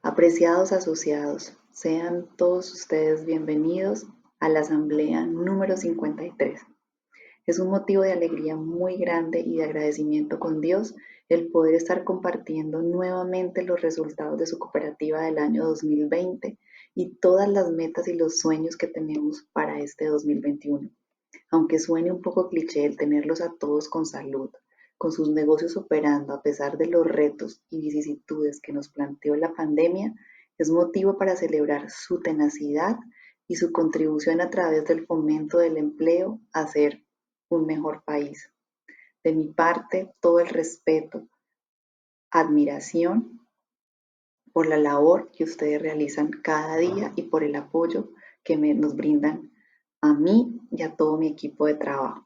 Apreciados asociados, sean todos ustedes bienvenidos a la Asamblea número 53. Es un motivo de alegría muy grande y de agradecimiento con Dios el poder estar compartiendo nuevamente los resultados de su cooperativa del año 2020 y todas las metas y los sueños que tenemos para este 2021. Aunque suene un poco cliché el tenerlos a todos con salud, con sus negocios operando a pesar de los retos y vicisitudes que nos planteó la pandemia, es motivo para celebrar su tenacidad y su contribución a través del fomento del empleo a ser un mejor país. De mi parte, todo el respeto, admiración por la labor que ustedes realizan cada día y por el apoyo que nos brindan a mí y a todo mi equipo de trabajo.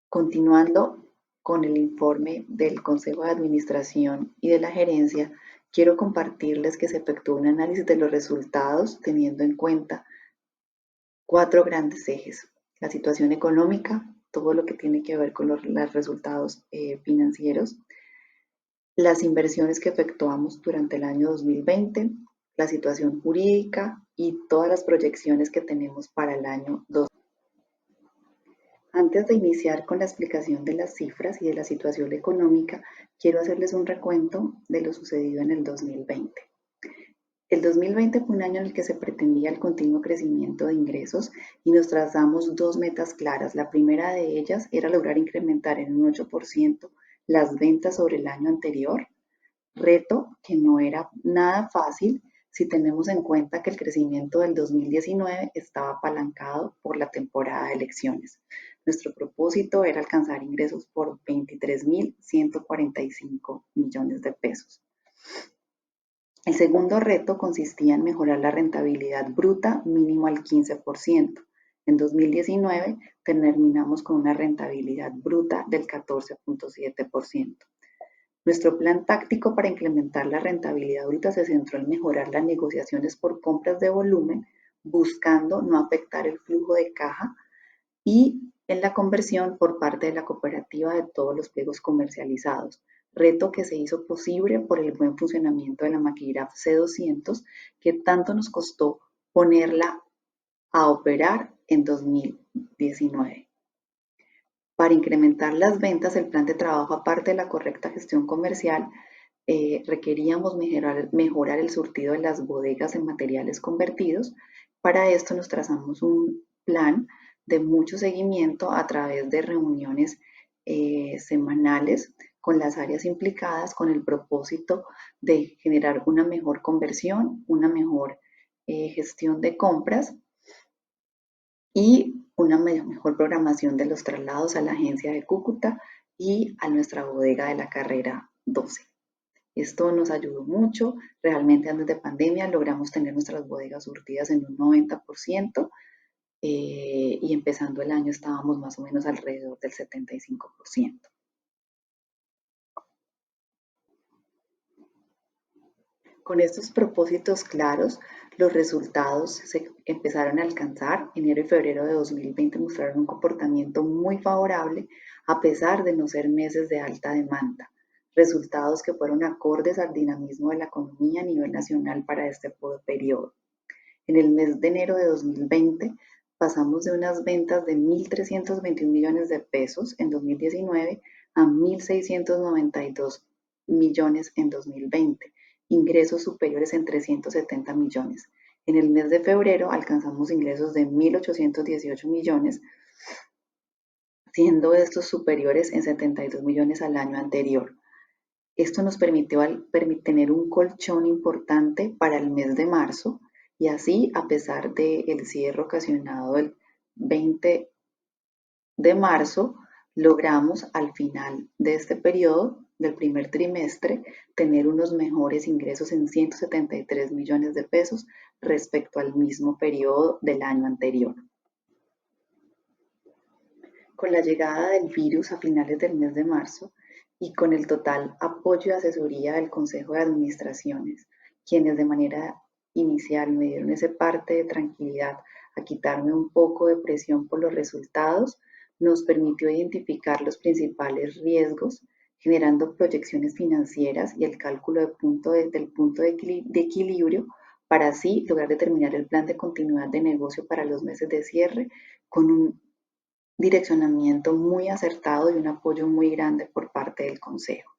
Continuando con el informe del Consejo de Administración y de la Gerencia, quiero compartirles que se efectuó un análisis de los resultados teniendo en cuenta 4 grandes ejes: la situación económica, todo lo que tiene que ver con los resultados financieros, las inversiones que efectuamos durante el año 2020, la situación jurídica y todas las proyecciones que tenemos para el año 2021. Antes de iniciar con la explicación de las cifras y de la situación económica, quiero hacerles un recuento de lo sucedido en el 2020. El 2020 fue un año en el que se pretendía el continuo crecimiento de ingresos y nos trazamos 2 metas claras. La primera de ellas era lograr incrementar en un 8% las ventas sobre el año anterior, reto que no era nada fácil si tenemos en cuenta que el crecimiento del 2019 estaba apalancado por la temporada de elecciones. Nuestro propósito era alcanzar ingresos por 23.145 millones de pesos. El segundo reto consistía en mejorar la rentabilidad bruta mínimo al 15%. En 2019 terminamos con una rentabilidad bruta del 14.7%. Nuestro plan táctico para incrementar la rentabilidad bruta se centró en mejorar las negociaciones por compras de volumen, buscando no afectar el flujo de caja y en la conversión por parte de la cooperativa de todos los pliegos comercializados, reto que se hizo posible por el buen funcionamiento de la Maquigraph C200, que tanto nos costó ponerla a operar en 2019. Para incrementar las ventas, el plan de trabajo, aparte de la correcta gestión comercial, requeríamos mejorar el surtido de las bodegas en materiales convertidos. Para esto nos trazamos un plan de mucho seguimiento a través de reuniones semanales con las áreas implicadas con el propósito de generar una mejor conversión, una mejor gestión de compras y una mejor programación de los traslados a la agencia de Cúcuta y a nuestra bodega de la carrera 12. Esto nos ayudó mucho. Realmente antes de pandemia logramos tener nuestras bodegas surtidas en un 90% y empezando el año estábamos más o menos alrededor del 75%. Con estos propósitos claros, los resultados se empezaron a alcanzar. Enero y febrero de 2020 mostraron un comportamiento muy favorable a pesar de no ser meses de alta demanda. Resultados que fueron acordes al dinamismo de la economía a nivel nacional para este periodo. En el mes de enero de 2020 pasamos de unas ventas de 1.321 millones de pesos en 2019 a 1.692 millones en 2020, ingresos superiores en 370 millones. En el mes de febrero alcanzamos ingresos de 1.818 millones, siendo estos superiores en 72 millones al año anterior. Esto nos permitió tener un colchón importante para el mes de marzo y así, a pesar del cierre ocasionado el 20 de marzo, logramos al final de este periodo, del primer trimestre, tener unos mejores ingresos en 173 millones de pesos respecto al mismo periodo del año anterior. Con la llegada del virus a finales del mes de marzo y con el total apoyo y asesoría del Consejo de Administraciones, quienes de manera inicial me dieron ese parte de tranquilidad a quitarme un poco de presión por los resultados, nos permitió identificar los principales riesgos generando proyecciones financieras y el cálculo del punto de equilibrio para así lograr determinar el plan de continuidad de negocio para los meses de cierre con un direccionamiento muy acertado y un apoyo muy grande por parte del Consejo.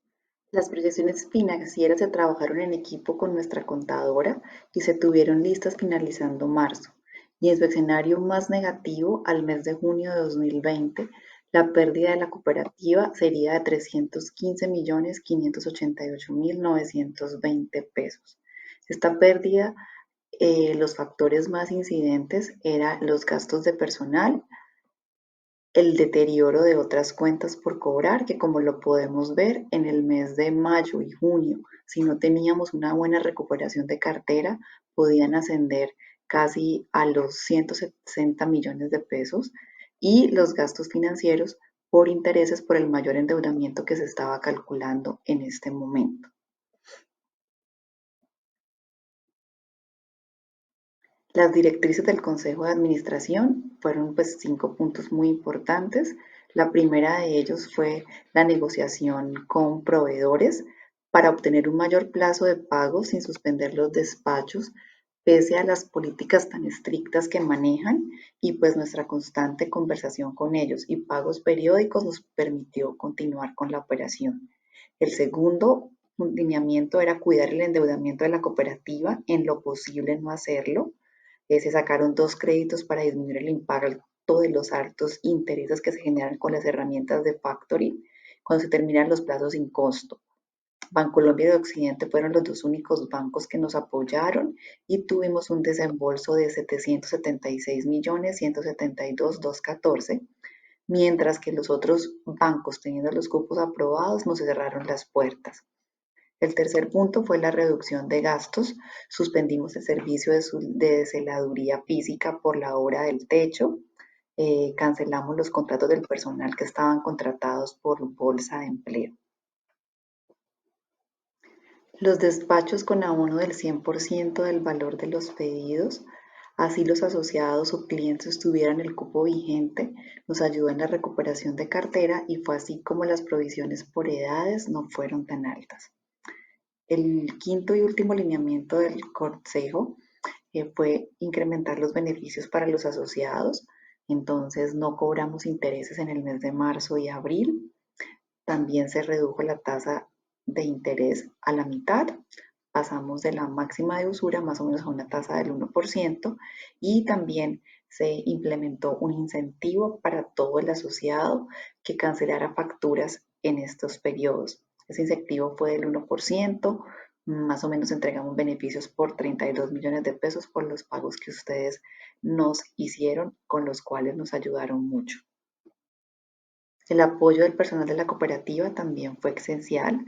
Las proyecciones financieras se trabajaron en equipo con nuestra contadora y se tuvieron listas finalizando marzo. Y en su escenario más negativo, al mes de junio de 2020, la pérdida de la cooperativa sería de 315.588.920 pesos. Esta pérdida, los factores más incidentes eran los gastos de personal, el deterioro de otras cuentas por cobrar, que como lo podemos ver en el mes de mayo y junio, si no teníamos una buena recuperación de cartera, podían ascender casi a los 160 millones de pesos y los gastos financieros por intereses por el mayor endeudamiento que se estaba calculando en este momento. Las directrices del Consejo de Administración fueron pues 5 puntos muy importantes. La primera de ellos fue la negociación con proveedores para obtener un mayor plazo de pago sin suspender los despachos, pese a las políticas tan estrictas que manejan y pues nuestra constante conversación con ellos y pagos periódicos nos permitió continuar con la operación. El segundo lineamiento era cuidar el endeudamiento de la cooperativa, en lo posible no hacerlo. Se sacaron 2 créditos para disminuir el impacto de los altos intereses que se generan con las herramientas de factoring cuando se terminan los plazos sin costo. Bancolombia y Occidente fueron los 2 únicos bancos que nos apoyaron y tuvimos un desembolso de 776.172.214, mientras que los otros bancos, teniendo los cupos aprobados, nos cerraron las puertas. El tercer punto fue la reducción de gastos. Suspendimos el servicio de celaduría física por la obra del techo. Cancelamos los contratos del personal que estaban contratados por Bolsa de Empleo. Los despachos con abono del 100% del valor de los pedidos, así los asociados o clientes tuvieran el cupo vigente, nos ayudó en la recuperación de cartera y fue así como las provisiones por edades no fueron tan altas. El quinto y último lineamiento del Consejo fue incrementar los beneficios para los asociados. Entonces no cobramos intereses en el mes de marzo y abril. También se redujo la tasa de interés a la mitad. Pasamos de la máxima de usura más o menos a una tasa del 1% y también se implementó un incentivo para todo el asociado que cancelara facturas en estos periodos. Ese incentivo fue del 1%, más o menos entregamos beneficios por 32 millones de pesos por los pagos que ustedes nos hicieron, con los cuales nos ayudaron mucho. El apoyo del personal de la cooperativa también fue esencial.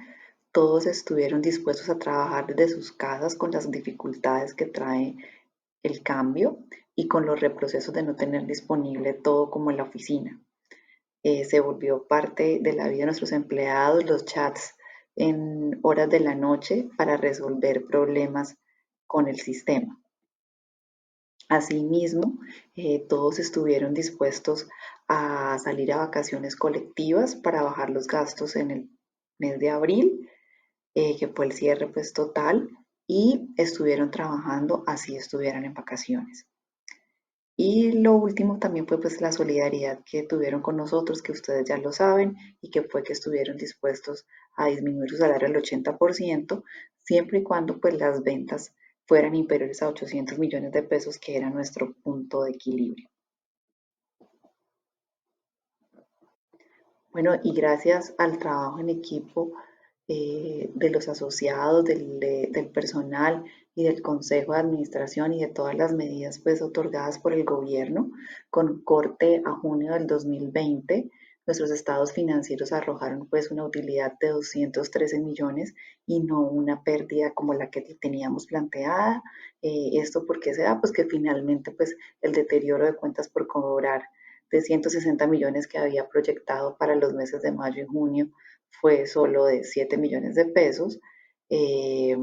Todos estuvieron dispuestos a trabajar desde sus casas con las dificultades que trae el cambio y con los reprocesos de no tener disponible todo como en la oficina. Se volvió parte de la vida de nuestros empleados, los chats en horas de la noche para resolver problemas con el sistema. Asimismo, todos estuvieron dispuestos a salir a vacaciones colectivas para bajar los gastos en el mes de abril, que fue el cierre pues total, y estuvieron trabajando así estuvieran en vacaciones. Y lo último también fue pues la solidaridad que tuvieron con nosotros, que ustedes ya lo saben, y que fue que estuvieron dispuestos a disminuir su salario al 80%, siempre y cuando pues las ventas fueran inferiores a 800 millones de pesos, que era nuestro punto de equilibrio. Bueno, y gracias al trabajo en equipo de los asociados, del personal y del Consejo de Administración y de todas las medidas pues otorgadas por el gobierno, con corte a junio del 2020, nuestros estados financieros arrojaron pues una utilidad de 213 millones y no una pérdida como la que teníamos planteada. ¿Esto por qué se da? Pues que finalmente pues el deterioro de cuentas por cobrar de 160 millones que había proyectado para los meses de mayo y junio fue solo de 7 millones de pesos. Eh,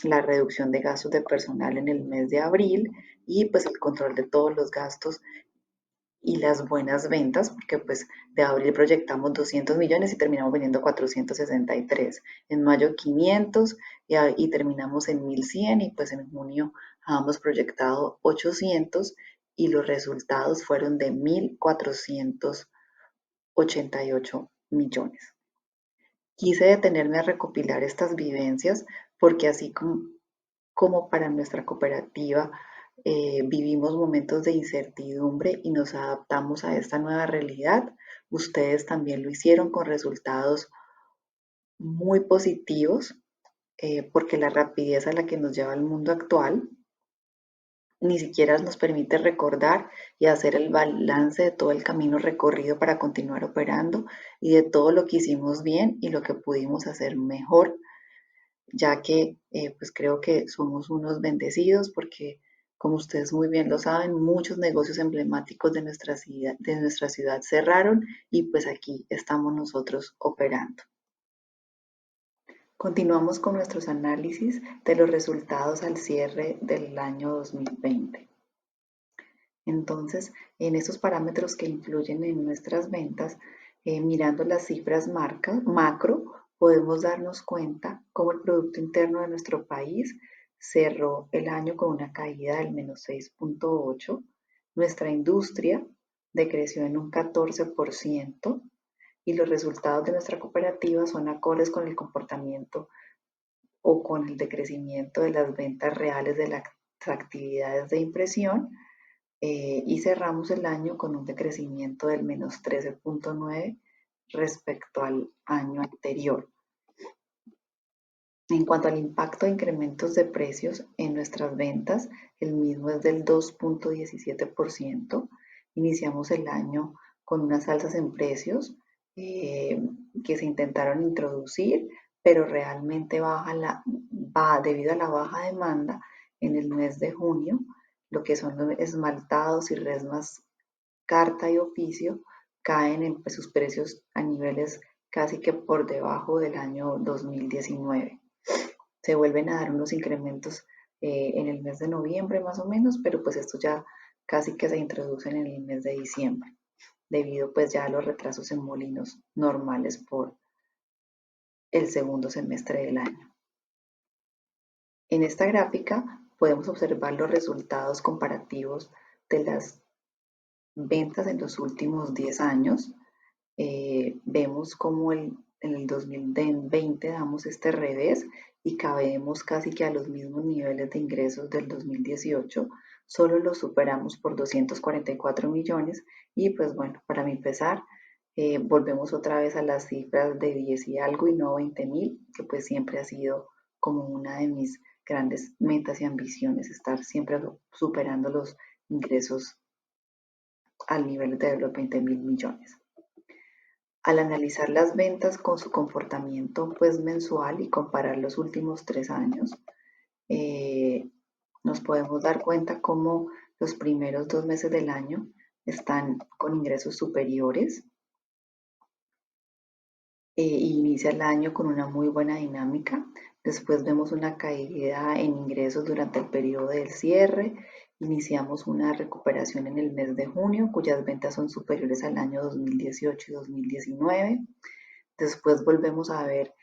la reducción de gastos de personal en el mes de abril y pues el control de todos los gastos y las buenas ventas, porque pues de abril proyectamos 200 millones y terminamos vendiendo 463, en mayo 500 y terminamos en 1100 y pues en junio habíamos proyectado 800 y los resultados fueron de 1488 millones. Quise detenerme a recopilar estas vivencias porque así como para nuestra cooperativa vivimos momentos de incertidumbre y nos adaptamos a esta nueva realidad, ustedes también lo hicieron con resultados muy positivos porque la rapidez a la que nos lleva el mundo actual ni siquiera nos permite recordar y hacer el balance de todo el camino recorrido para continuar operando y de todo lo que hicimos bien y lo que pudimos hacer mejor, ya que pues creo que somos unos bendecidos porque, como ustedes muy bien lo saben, muchos negocios emblemáticos de nuestra ciudad cerraron y pues aquí estamos nosotros operando. Continuamos con nuestros análisis de los resultados al cierre del año 2020. Entonces, en esos parámetros que influyen en nuestras ventas, mirando las cifras macro, podemos darnos cuenta cómo el Producto Interno de nuestro país cerró el año con una caída del menos 6.8%, nuestra industria decreció en un 14% y los resultados de nuestra cooperativa son acordes con el comportamiento o con el decrecimiento de las ventas reales de las actividades de impresión y cerramos el año con un decrecimiento del menos 13.9 respecto al año anterior. En cuanto al impacto de incrementos de precios en nuestras ventas, el mismo es del 2.17%. Iniciamos el año con unas alzas en precios que se intentaron introducir, pero realmente debido a la baja demanda en el mes de junio, lo que son los esmaltados y resmas carta y oficio caen en pues, sus precios a niveles casi que por debajo del año 2019. Se vuelven a dar unos incrementos en el mes de noviembre más o menos, pero pues esto ya casi que se introducen en el mes de diciembre, debido pues ya a los retrasos en molinos normales por el segundo semestre del año. En esta gráfica podemos observar los resultados comparativos de las ventas en los últimos 10 años. Vemos como en el 2020 damos este revés y cabemos casi que a los mismos niveles de ingresos del 2018, solo los superamos por 244 millones y pues bueno, para mi pesar, volvemos otra vez a las cifras de 10 y algo y no 20.000, que pues siempre ha sido como una de mis grandes metas y ambiciones, estar siempre superando los ingresos al nivel de los 20.000 millones. Al analizar las ventas con su comportamiento pues, mensual y comparar los últimos 3 años, nos podemos dar cuenta cómo los primeros 2 meses del año están con ingresos superiores y inicia el año con una muy buena dinámica. Después vemos una caída en ingresos durante el periodo del cierre. Iniciamos una recuperación en el mes de junio, cuyas ventas son superiores al año 2018 y 2019. Después volvemos a ver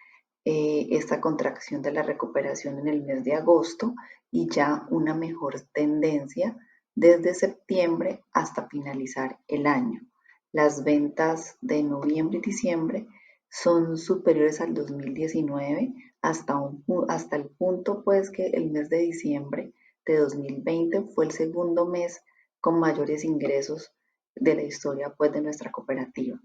esta contracción de la recuperación en el mes de agosto y ya una mejor tendencia desde septiembre hasta finalizar el año. Las ventas de noviembre y diciembre son superiores al 2019 hasta el punto pues que el mes de diciembre de 2020 fue el segundo mes con mayores ingresos de la historia pues de nuestra cooperativa.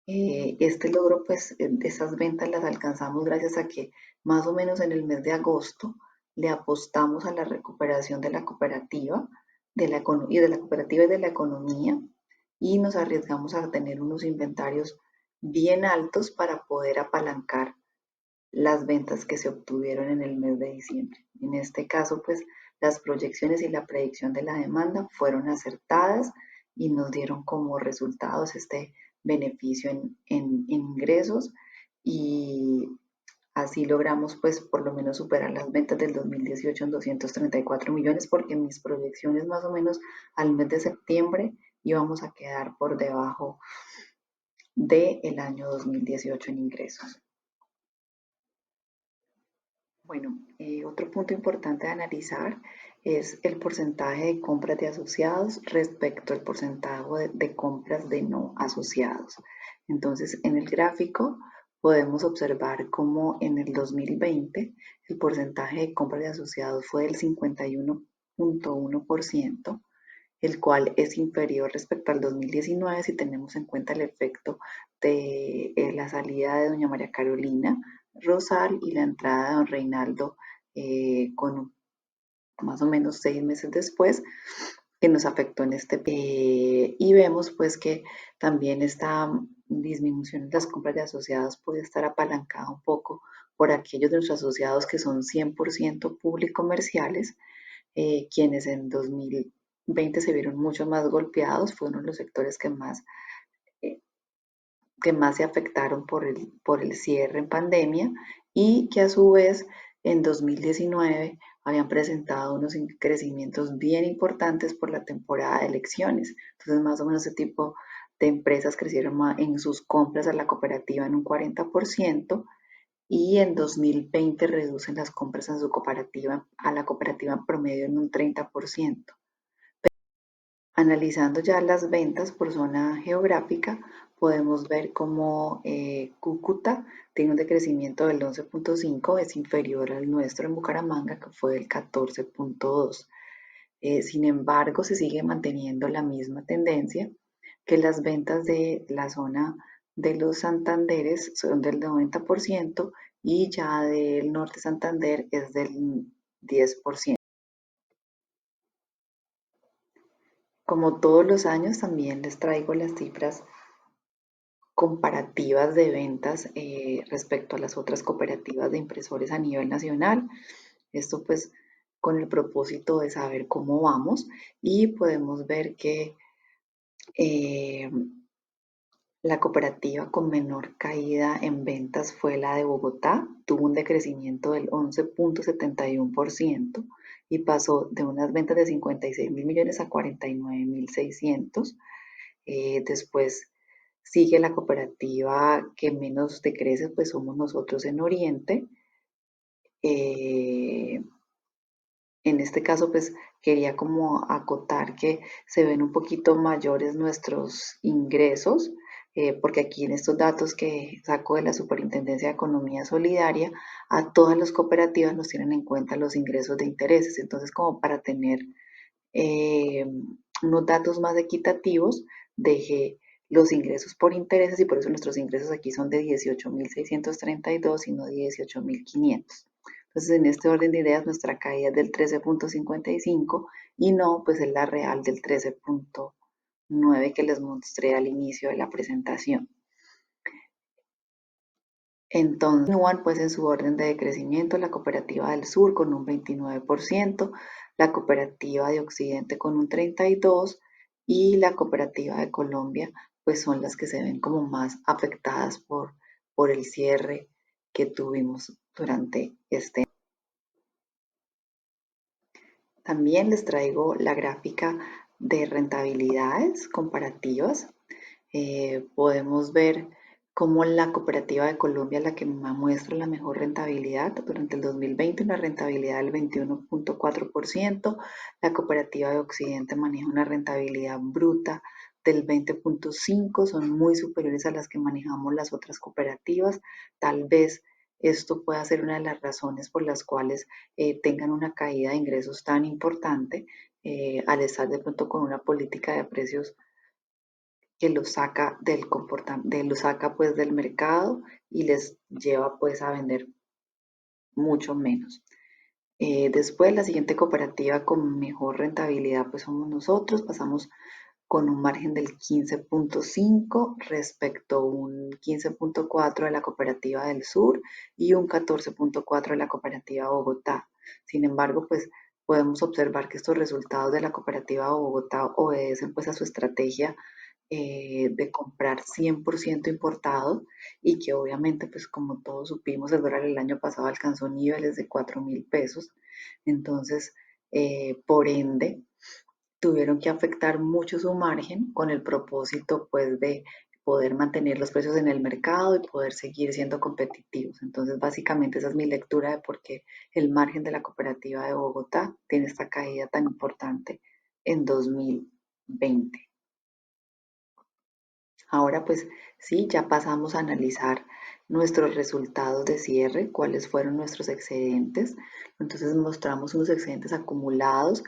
Este logro, pues, esas ventas las alcanzamos gracias a que más o menos en el mes de agosto le apostamos a la recuperación de la cooperativa, de la cooperativa y de la economía y nos arriesgamos a tener unos inventarios bien altos para poder apalancar las ventas que se obtuvieron en el mes de diciembre. En este caso, pues, las proyecciones y la predicción de la demanda fueron acertadas y nos dieron como resultados este beneficio en ingresos y así logramos pues por lo menos superar las ventas del 2018 en 234 millones porque mis proyecciones más o menos al mes de septiembre y vamos a quedar por debajo del año 2018 en ingresos. Bueno, otro punto importante de analizar es el porcentaje de compras de asociados respecto al porcentaje de compras de no asociados. Entonces, en el gráfico podemos observar cómo en el 2020 el porcentaje de compras de asociados fue del 51.1%, el cual es inferior respecto al 2019 si tenemos en cuenta el efecto de la salida de doña María Carolina Rosal y la entrada de don Reinaldo con más o menos 6 meses después, que nos afectó en este. Y vemos pues que también esta disminución en las compras de asociados puede estar apalancada un poco por aquellos de nuestros asociados que son 100% público comerciales, quienes en 2020 se vieron mucho más golpeados, fueron los sectores eh, que más se afectaron por el cierre en pandemia y que a su vez en 2019 habían presentado unos crecimientos bien importantes por la temporada de elecciones. Entonces, más o menos ese tipo de empresas crecieron en sus compras a la cooperativa en un 40% y en 2020 reducen las compras a la cooperativa en promedio en un 30%. Analizando ya las ventas por zona geográfica, podemos ver cómo Cúcuta tiene un decrecimiento del 11.5, es inferior al nuestro en Bucaramanga, que fue del 14.2. Sin embargo, se sigue manteniendo la misma tendencia, que las ventas de la zona de los Santanderes son del 90% y ya del norte Santander es del 10%. Como todos los años, también les traigo las cifras comparativas de ventas respecto a las otras cooperativas de impresores a nivel nacional. Esto pues con el propósito de saber cómo vamos y podemos ver que eh, la cooperativa con menor caída en ventas fue la de Bogotá, tuvo un decrecimiento del 11.71% y pasó de unas ventas de 56 mil millones a 49.600. Después sigue la cooperativa que menos decrece, pues somos nosotros en Oriente. Eh, en este caso, pues quería como acotar que se ven un poquito mayores nuestros ingresos, porque aquí en estos datos que saco de la Superintendencia de Economía Solidaria, a todas las cooperativas nos tienen en cuenta los ingresos de intereses. Entonces, como para tener eh, unos datos más equitativos, dejé los ingresos por intereses y por eso nuestros ingresos aquí son de 18.632 y no 18.500. Entonces, en este orden de ideas, nuestra caída es del 13.55 y no, pues es la real del 13.9 que les mostré al inicio de la presentación. Entonces, continúan pues en su orden de decrecimiento la cooperativa del sur con un 29%, la cooperativa de Occidente con un 32% y la cooperativa de Colombia pues son las que se ven como más afectadas por el cierre que tuvimos durante este año. También les traigo la gráfica de rentabilidades comparativas. Podemos ver cómo la cooperativa de Colombia es la que muestra la mejor rentabilidad durante el 2020, una rentabilidad del 21.4%. La cooperativa de Occidente maneja una rentabilidad bruta del 20.5%, son muy superiores a las que manejamos las otras cooperativas. Tal vez esto pueda ser una de las razones por las cuales tengan una caída de ingresos tan importante al estar de pronto con una política de precios que los saca lo saca pues del mercado y les lleva pues a vender mucho menos. Después la siguiente cooperativa con mejor rentabilidad pues somos nosotros, pasamos con un margen del 15.5 respecto a un 15.4 de la cooperativa del sur y un 14.4 de la cooperativa Bogotá. Sin embargo, pues podemos observar que estos resultados de la cooperativa Bogotá obedecen pues a su estrategia de comprar 100% importado y que obviamente pues como todos supimos el dólar el año pasado alcanzó niveles de 4.000 pesos. Entonces, por ende, tuvieron que afectar mucho su margen con el propósito pues de poder mantener los precios en el mercado y poder seguir siendo competitivos. Entonces, básicamente esa es mi lectura de por qué el margen de la cooperativa de Bogotá tiene esta caída tan importante en 2020. Ahora pues sí, ya pasamos a analizar nuestros resultados de cierre, cuáles fueron nuestros excedentes. Entonces mostramos unos excedentes acumulados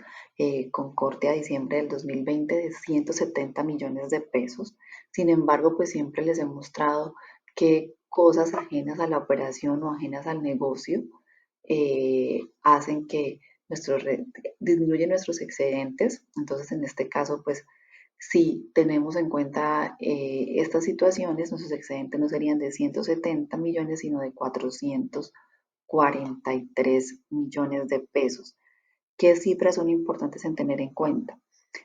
con corte a diciembre del 2020 de 170 millones de pesos. Sin embargo, pues siempre les he mostrado que cosas ajenas a la operación o ajenas al negocio hacen que disminuyen nuestros excedentes. Entonces, en este caso, pues si tenemos en cuenta estas situaciones, nuestros excedentes no serían de 170 millones, sino de 443 millones de pesos. ¿Qué cifras son importantes en tener en cuenta?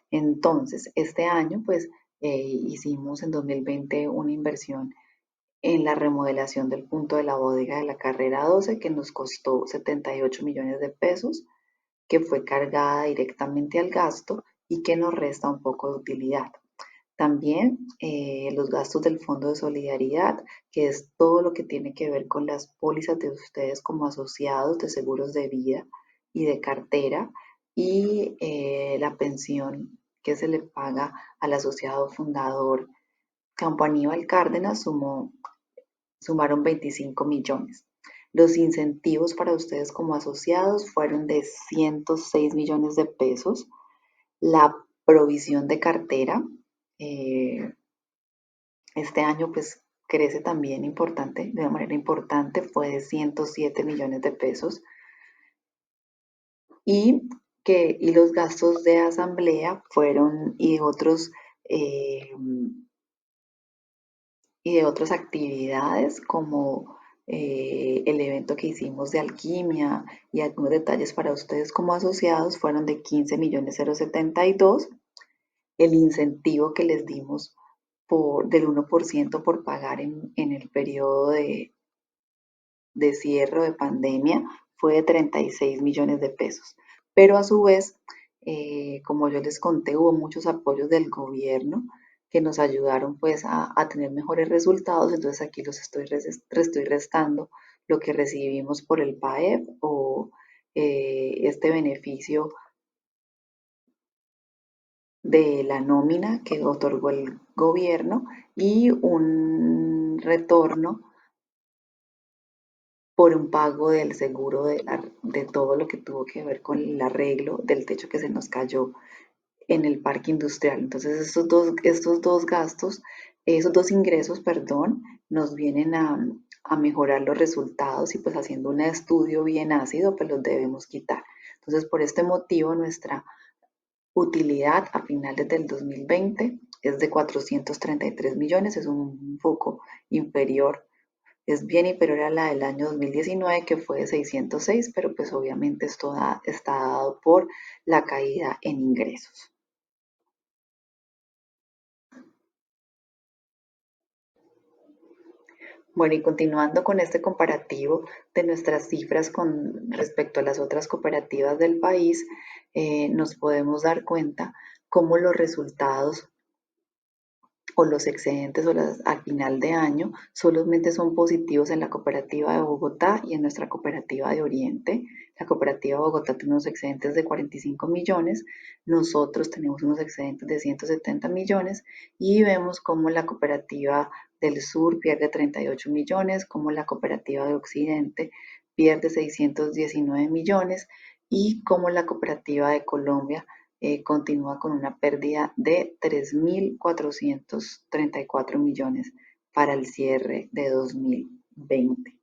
Entonces, este año, pues, hicimos en 2020 una inversión en la remodelación del punto de la bodega de la carrera 12, que nos costó 78 millones de pesos, que fue cargada directamente al gasto y que nos resta un poco de utilidad. También los gastos del Fondo de Solidaridad, que es todo lo que tiene que ver con las pólizas de ustedes como asociados de seguros de vida y de cartera, y la pensión que se le paga al asociado fundador Campo Aníbal Cárdenas sumaron 25 millones. Los incentivos para ustedes como asociados fueron de 106 millones de pesos. La provisión de cartera, eh, este año pues crece también importante, de una manera importante, fue de 107 millones de pesos. Y, y los gastos de asamblea fueron eh, y de otras actividades como el evento que hicimos de alquimia y algunos detalles para ustedes como asociados fueron de 15 millones 072. El incentivo que les dimos del 1% por pagar en el periodo de cierre de pandemia fue de 36 millones de pesos. Pero a su vez, como yo les conté, hubo muchos apoyos del gobierno que nos ayudaron pues a tener mejores resultados. Entonces aquí los estoy restando lo que recibimos por el PAEP o este beneficio de la nómina que otorgó el gobierno y un retorno por un pago del seguro de todo lo que tuvo que ver con el arreglo del techo que se nos cayó en el parque industrial. Entonces, estos dos gastos, esos dos ingresos, perdón, nos vienen a mejorar los resultados y pues haciendo un estudio bien ácido, pues los debemos quitar. Entonces, por este motivo, nuestra utilidad a finales del 2020 es de 433 millones, es un poco inferior, es bien inferior a la del año 2019 que fue de 606, pero pues obviamente esto está dado por la caída en ingresos. Bueno, y continuando con este comparativo de nuestras cifras con respecto a las otras cooperativas del país, nos podemos dar cuenta cómo los resultados o los excedentes al final de año solamente son positivos en la cooperativa de Bogotá y en nuestra cooperativa de Oriente. La cooperativa de Bogotá tiene unos excedentes de 45 millones, nosotros tenemos unos excedentes de 170 millones y vemos cómo la cooperativa del sur pierde 38 millones, cómo la cooperativa de Occidente pierde 619 millones y cómo la cooperativa de Colombia continúa con una pérdida de 3.434 millones para el cierre de 2020.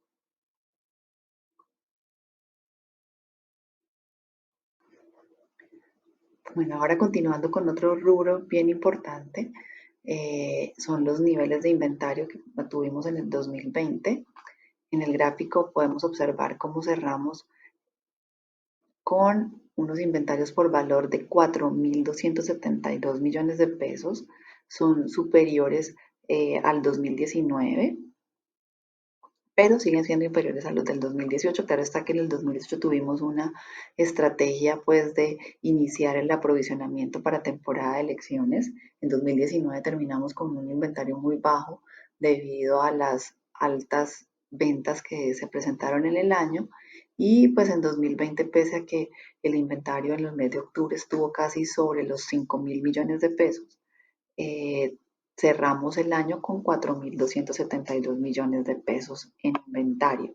Bueno, ahora continuando con otro rubro bien importante, son los niveles de inventario que tuvimos en el 2020. En el gráfico podemos observar cómo cerramos con unos inventarios por valor de 4.272 millones de pesos, son superiores al 2019, pero siguen siendo inferiores a los del 2018. Claro está que en el 2018 tuvimos una estrategia pues de iniciar el aprovisionamiento para temporada de elecciones. En 2019 terminamos con un inventario muy bajo debido a las altas ventas que se presentaron en el año, y pues en 2020, pese a que el inventario en el mes de octubre estuvo casi sobre los 5.000 millones de pesos, eh, cerramos el año con 4.272 millones de pesos en inventario.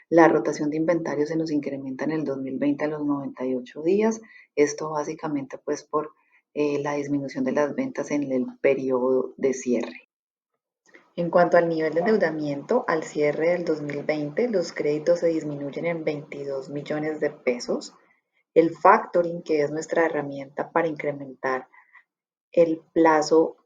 La rotación de inventario se nos incrementa en el 2020 a los 98 días, esto básicamente pues por la disminución de las ventas en el periodo de cierre. En cuanto al nivel de endeudamiento, al cierre del 2020, los créditos se disminuyen en 22 millones de pesos. El factoring, que es nuestra herramienta para incrementar el plazo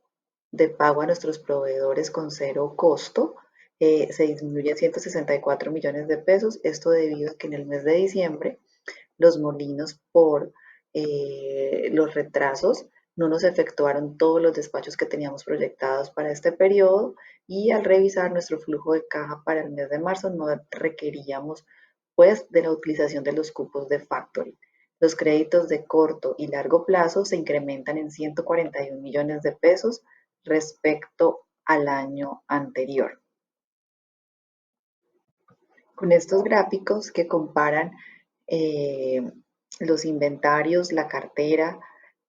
de pago a nuestros proveedores con cero costo, se disminuye en 164 millones de pesos. Esto debido a que en el mes de diciembre los molinos, por los retrasos, no nos efectuaron todos los despachos que teníamos proyectados para este periodo, y al revisar nuestro flujo de caja para el mes de marzo no requeríamos pues de la utilización de los cupos de factoring. Los créditos de corto y largo plazo se incrementan en 141 millones de pesos respecto al año anterior. Con estos gráficos que comparan eh, los inventarios, la cartera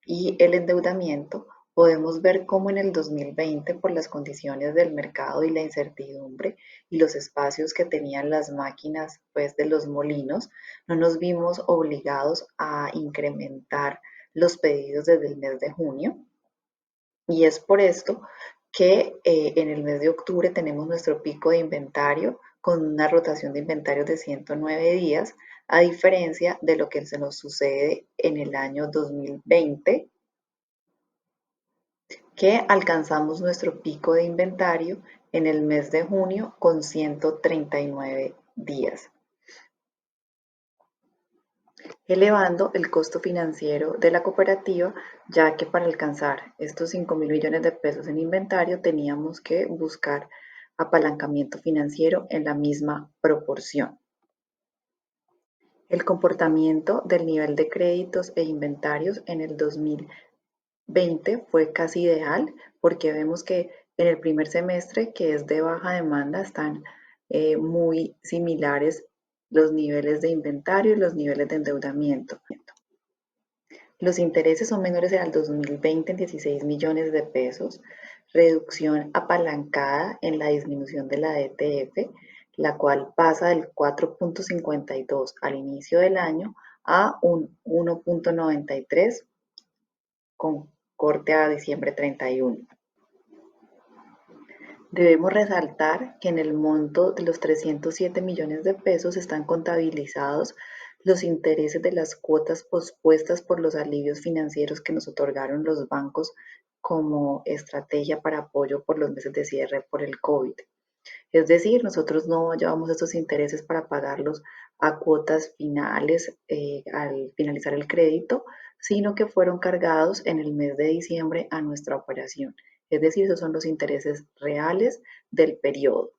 y el endeudamiento, podemos ver cómo en el 2020, por las condiciones del mercado y la incertidumbre y los espacios que tenían las máquinas pues, de los molinos, no nos vimos obligados a incrementar los pedidos desde el mes de junio, y es por esto que en el mes de octubre tenemos nuestro pico de inventario con una rotación de inventarios de 109 días, a diferencia de lo que se nos sucede en el año 2020, que alcanzamos nuestro pico de inventario en el mes de junio con 139 días, elevando el costo financiero de la cooperativa, ya que para alcanzar estos 5.000 millones de pesos en inventario teníamos que buscar apalancamiento financiero en la misma proporción. El comportamiento del nivel de créditos e inventarios en el 2020 fue casi ideal, porque vemos que en el primer semestre, que es de baja demanda, están muy similares los niveles de inventario y los niveles de endeudamiento. Los intereses son menores al 2020 en 16 millones de pesos, reducción apalancada en la disminución de la DTF, la cual pasa del 4.52 al inicio del año a un 1.93 con corte a diciembre 31. Debemos resaltar que en el monto de los 307 millones de pesos están contabilizados los intereses de las cuotas pospuestas por los alivios financieros que nos otorgaron los bancos como estrategia para apoyo por los meses de cierre por el COVID. Es decir, nosotros no llevamos estos intereses para pagarlos a cuotas finales al finalizar el crédito, sino que fueron cargados en el mes de diciembre a nuestra operación. Es decir, esos son los intereses reales del periodo.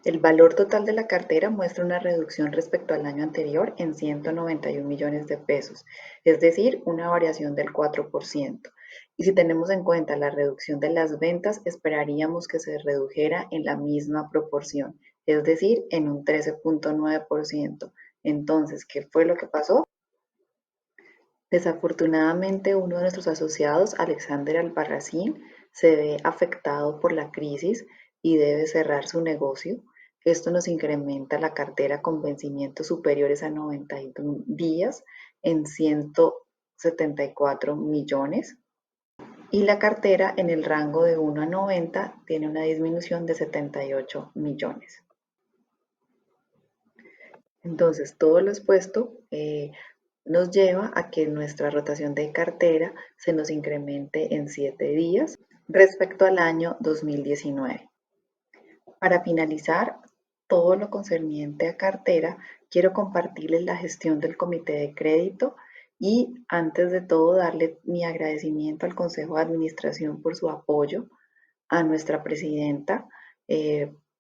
El valor total de la cartera muestra una reducción respecto al año anterior en 191 millones de pesos, es decir, una variación del 4%. Y si tenemos en cuenta la reducción de las ventas, esperaríamos que se redujera en la misma proporción, es decir, en un 13.9%. Entonces, ¿qué fue lo que pasó? Desafortunadamente, uno de nuestros asociados, Alexander Albarracín, se ve afectado por la crisis y debe cerrar su negocio. Esto nos incrementa la cartera con vencimientos superiores a 91 días en 174 millones, y la cartera en el rango de 1 a 90 tiene una disminución de 78 millones. Entonces, todo lo expuesto nos lleva a que nuestra rotación de cartera se nos incremente en 7 días respecto al año 2019. Para finalizar todo lo concerniente a cartera, quiero compartirles la gestión del comité de crédito, y antes de todo darle mi agradecimiento al Consejo de Administración por su apoyo, a nuestra presidenta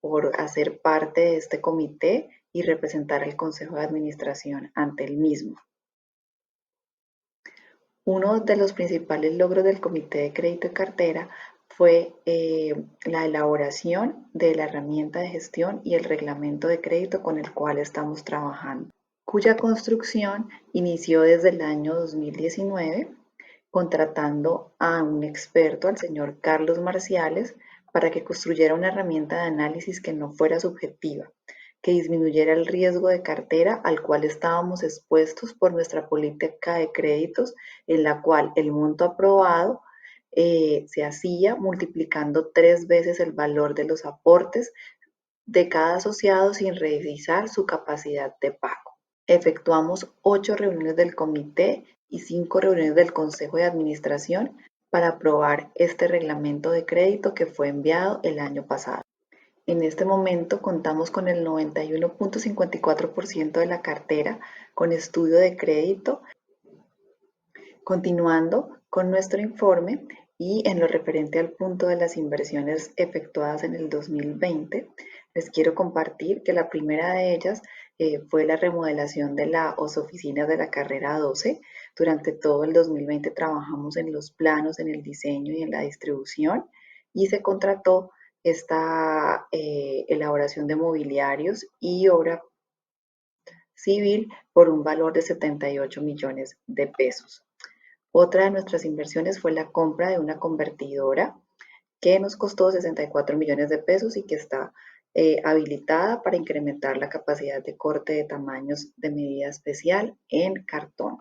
por hacer parte de este comité y representar al Consejo de Administración ante el mismo. Uno de los principales logros del Comité de Crédito y Cartera fue la elaboración de la herramienta de gestión y el reglamento de crédito con el cual estamos trabajando, cuya construcción inició desde el año 2019, contratando a un experto, al señor Carlos Marciales, para que construyera una herramienta de análisis que no fuera subjetiva, que disminuyera el riesgo de cartera al cual estábamos expuestos por nuestra política de créditos, en la cual el monto aprobado se hacía multiplicando 3 veces el valor de los aportes de cada asociado sin revisar su capacidad de pago. Efectuamos 8 reuniones del comité y 5 reuniones del consejo de administración para aprobar este reglamento de crédito que fue enviado el año pasado. En este momento contamos con el 91.54% de la cartera con estudio de crédito. Continuando con nuestro informe y en lo referente al punto de las inversiones efectuadas en el 2020, les quiero compartir que la primera de ellas fue la remodelación de las oficinas de la carrera 12. Durante todo el 2020 trabajamos en los planos, en el diseño y en la distribución, y se contrató esta elaboración de mobiliarios y obra civil por un valor de 78 millones de pesos. Otra de nuestras inversiones fue la compra de una convertidora que nos costó 64 millones de pesos y que está habilitada para incrementar la capacidad de corte de tamaños de medida especial en cartón.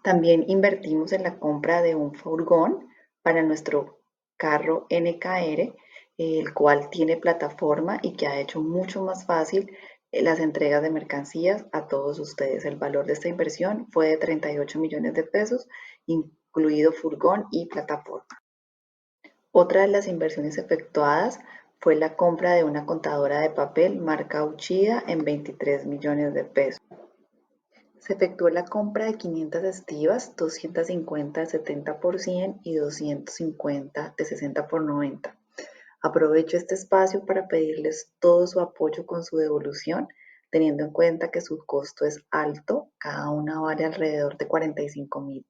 También invertimos en la compra de un furgón para nuestro carro NKR, el cual tiene plataforma y que ha hecho mucho más fácil las entregas de mercancías a todos ustedes. El valor de esta inversión fue de 38 millones de pesos, incluido furgón y plataforma. Otra de las inversiones efectuadas fue la compra de una contadora de papel marca Uchida en 23 millones de pesos. Se efectuó la compra de 500 estivas, 250 de 70 por 100 y 250 de 60 por 90. Aprovecho este espacio para pedirles todo su apoyo con su devolución, teniendo en cuenta que su costo es alto, cada una vale alrededor de 45.000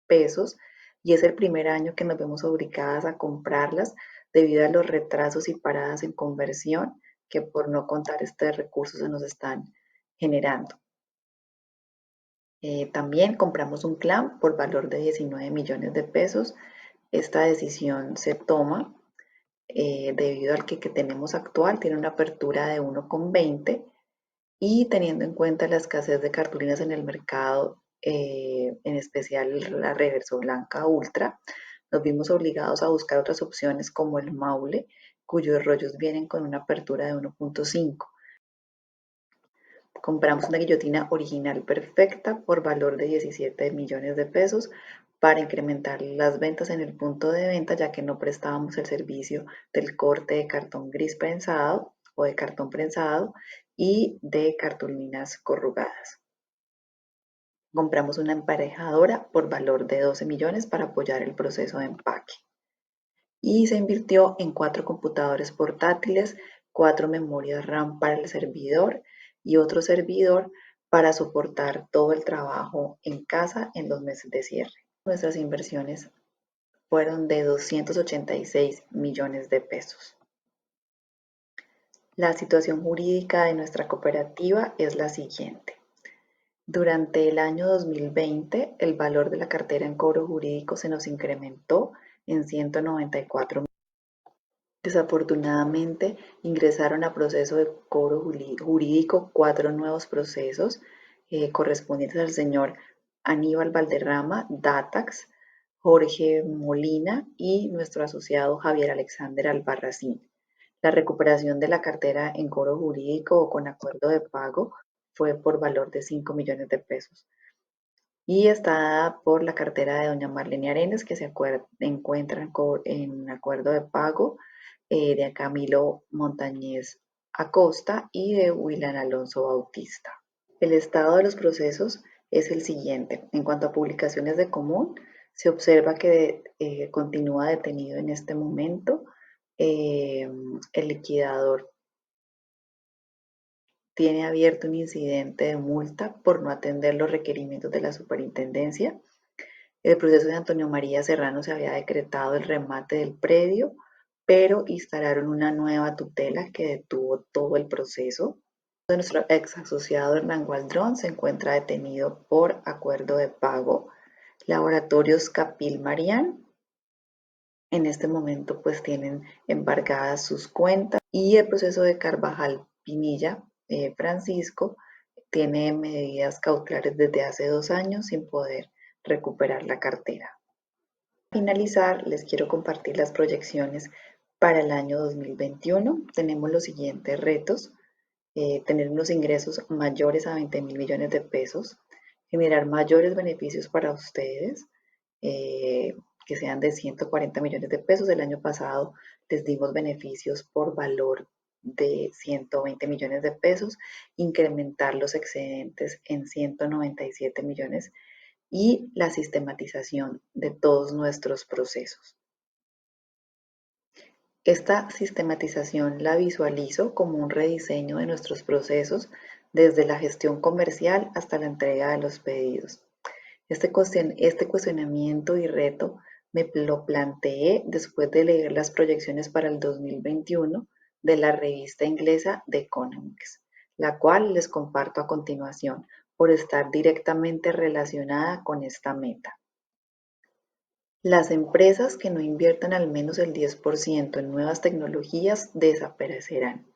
pesos y es el primer año que nos vemos obligadas a comprarlas debido a los retrasos y paradas en conversión que por no contar este recurso se nos están generando. También compramos un clan por valor de 19 millones de pesos. Esta decisión se toma debido al que tenemos actual, tiene una apertura de 1,20 y teniendo en cuenta la escasez de cartulinas en el mercado, en especial la Reverso Blanca Ultra, nos vimos obligados a buscar otras opciones como el Maule, cuyos rollos vienen con una apertura de 1,5. Compramos una guillotina original perfecta por valor de 17 millones de pesos para incrementar las ventas en el punto de venta, ya que no prestábamos el servicio del corte de cartón gris prensado o de cartón prensado y de cartulinas corrugadas. Compramos una emparejadora por valor de 12 millones para apoyar el proceso de empaque. Y se invirtió en 4 computadores portátiles, 4 memorias RAM para el servidor y otro servidor para soportar todo el trabajo en casa en los meses de cierre. Nuestras inversiones fueron de 286 millones de pesos. La situación jurídica de nuestra cooperativa es la siguiente. Durante el año 2020, el valor de la cartera en cobro jurídico se nos incrementó en 194 millones. Desafortunadamente, ingresaron a proceso de cobro jurídico 4 nuevos procesos correspondientes al señor Aníbal Valderrama, Datax, Jorge Molina y nuestro asociado Javier Alexander Albarracín. La recuperación de la cartera en cobro jurídico o con acuerdo de pago fue por valor de 5 millones de pesos y está dada por la cartera de doña Marlene Arenas, que se encuentra en acuerdo de pago de Camilo Montañez Acosta y de William Alonso Bautista. El estado de los procesos es el siguiente. En cuanto a publicaciones de común, se observa que continúa detenido en este momento el liquidador tiene abierto un incidente de multa por no atender los requerimientos de la superintendencia. El proceso de Antonio María Serrano se había decretado el remate del predio, pero instalaron una nueva tutela que detuvo todo el proceso. Nuestro ex asociado Hernán Gualdrón se encuentra detenido por acuerdo de pago. Laboratorios Capil Marián en este momento pues tienen embargadas sus cuentas y el proceso de Carvajal Pinilla Francisco tiene medidas cautelares desde hace 2 años sin poder recuperar la cartera. Para finalizar, les quiero compartir las proyecciones para el año 2021. Tenemos los siguientes retos: tener unos ingresos mayores a 20.000 millones de pesos, generar mayores beneficios para ustedes, que sean de 140 millones de pesos. El año pasado les dimos beneficios por valor de 120 millones de pesos, incrementar los excedentes en 197 millones y la sistematización de todos nuestros procesos. Esta sistematización la visualizo como un rediseño de nuestros procesos desde la gestión comercial hasta la entrega de los pedidos. Este cuestionamiento y reto me lo planteé después de leer las proyecciones para el 2021 de la revista inglesa The Economics, la cual les comparto a continuación por estar directamente relacionada con esta meta. Las empresas que no inviertan al menos el 10% en nuevas tecnologías desaparecerán.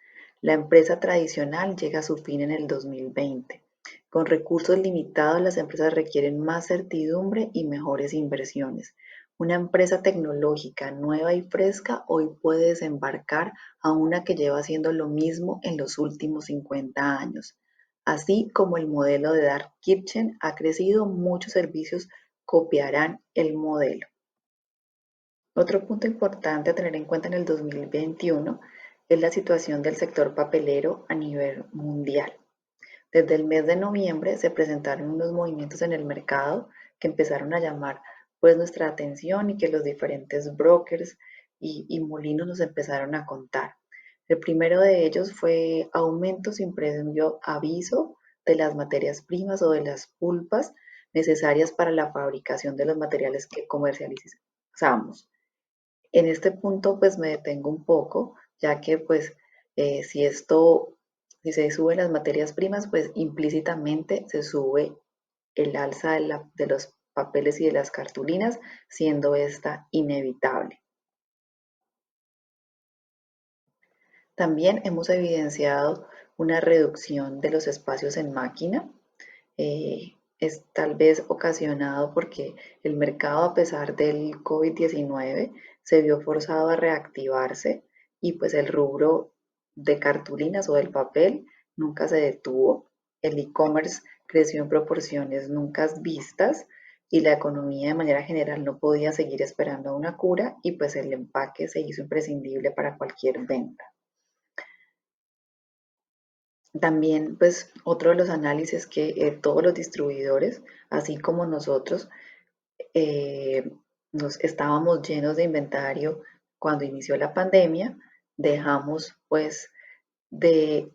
La empresa tradicional llega a su fin en el 2020. Con recursos limitados, las empresas requieren más certidumbre y mejores inversiones. Una empresa tecnológica nueva y fresca hoy puede desembarcar a una que lleva haciendo lo mismo en los últimos 50 años. Así como el modelo de Dark Kitchen ha crecido, muchos servicios copiarán el modelo. Otro punto importante a tener en cuenta en el 2021 es la situación del sector papelero a nivel mundial. Desde el mes de noviembre se presentaron unos movimientos en el mercado que empezaron a llamar pues nuestra atención y que los diferentes brokers y molinos nos empezaron a contar. El primero de ellos fue aumento sin previo aviso de las materias primas o de las pulpas necesarias para la fabricación de los materiales que comercializamos. En este punto pues me detengo un poco, ya que pues si se suben las materias primas, pues implícitamente se sube el alza de los papeles y de las cartulinas, siendo esta inevitable. También hemos evidenciado una reducción de los espacios en máquina. Es tal vez ocasionado porque el mercado, a pesar del COVID-19, se vio forzado a reactivarse y pues el rubro de cartulinas o del papel nunca se detuvo. El e-commerce creció en proporciones nunca vistas y la economía de manera general no podía seguir esperando una cura y pues el empaque se hizo imprescindible para cualquier venta. También, pues, otro de los análisis que todos los distribuidores, así como nosotros, nos estábamos llenos de inventario cuando inició la pandemia, dejamos pues de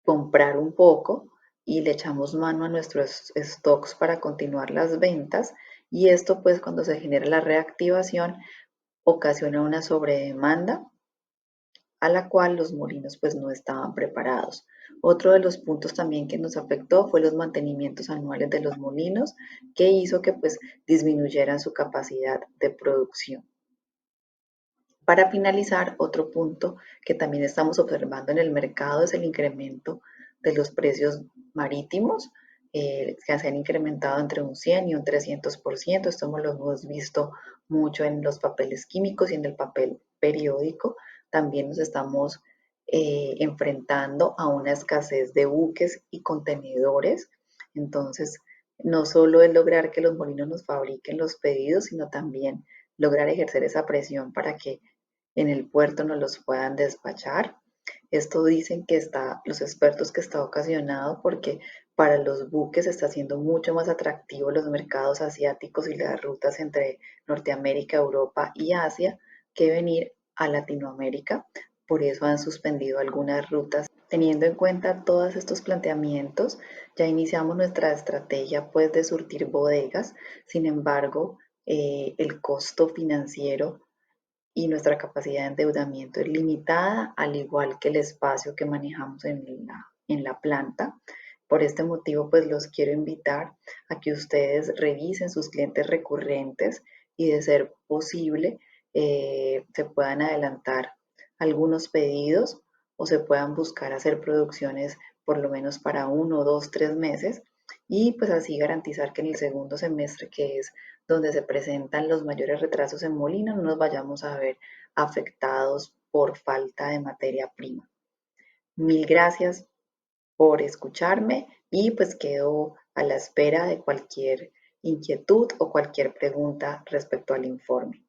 comprar un poco y le echamos mano a nuestros stocks para continuar las ventas y esto pues cuando se genera la reactivación ocasiona una sobredemanda a la cual los molinos pues no estaban preparados. Otro de los puntos también que nos afectó fue los mantenimientos anuales de los molinos, que hizo que pues disminuyeran su capacidad de producción. Para finalizar, otro punto que también estamos observando en el mercado es el incremento de los precios marítimos, que se han incrementado entre un 100 y un 300%. Esto lo hemos visto mucho en los papeles químicos y en el papel periódico. También nos estamos enfrentando a una escasez de buques y contenedores. Entonces, no solo es lograr que los molinos nos fabriquen los pedidos, sino también lograr ejercer esa presión para que en el puerto nos los puedan despachar. Esto dicen que los expertos que está ocasionado porque para los buques está siendo mucho más atractivo los mercados asiáticos y las rutas entre Norteamérica, Europa y Asia que venir a Latinoamérica. Por eso han suspendido algunas rutas Teniendo en cuenta todos estos planteamientos, ya iniciamos nuestra estrategia pues de surtir bodegas. Sin embargo, el costo financiero y nuestra capacidad de endeudamiento es limitada, al igual que el espacio que manejamos en la planta. Por este motivo, pues los quiero invitar a que ustedes revisen sus clientes recurrentes y, de ser posible, se puedan adelantar algunos pedidos o se puedan buscar hacer producciones por lo menos para 1, 2, 3 meses, y pues así garantizar que en el segundo semestre, que es donde se presentan los mayores retrasos en Molina, no nos vayamos a ver afectados por falta de materia prima. Mil gracias por escucharme y pues quedo a la espera de cualquier inquietud o cualquier pregunta respecto al informe.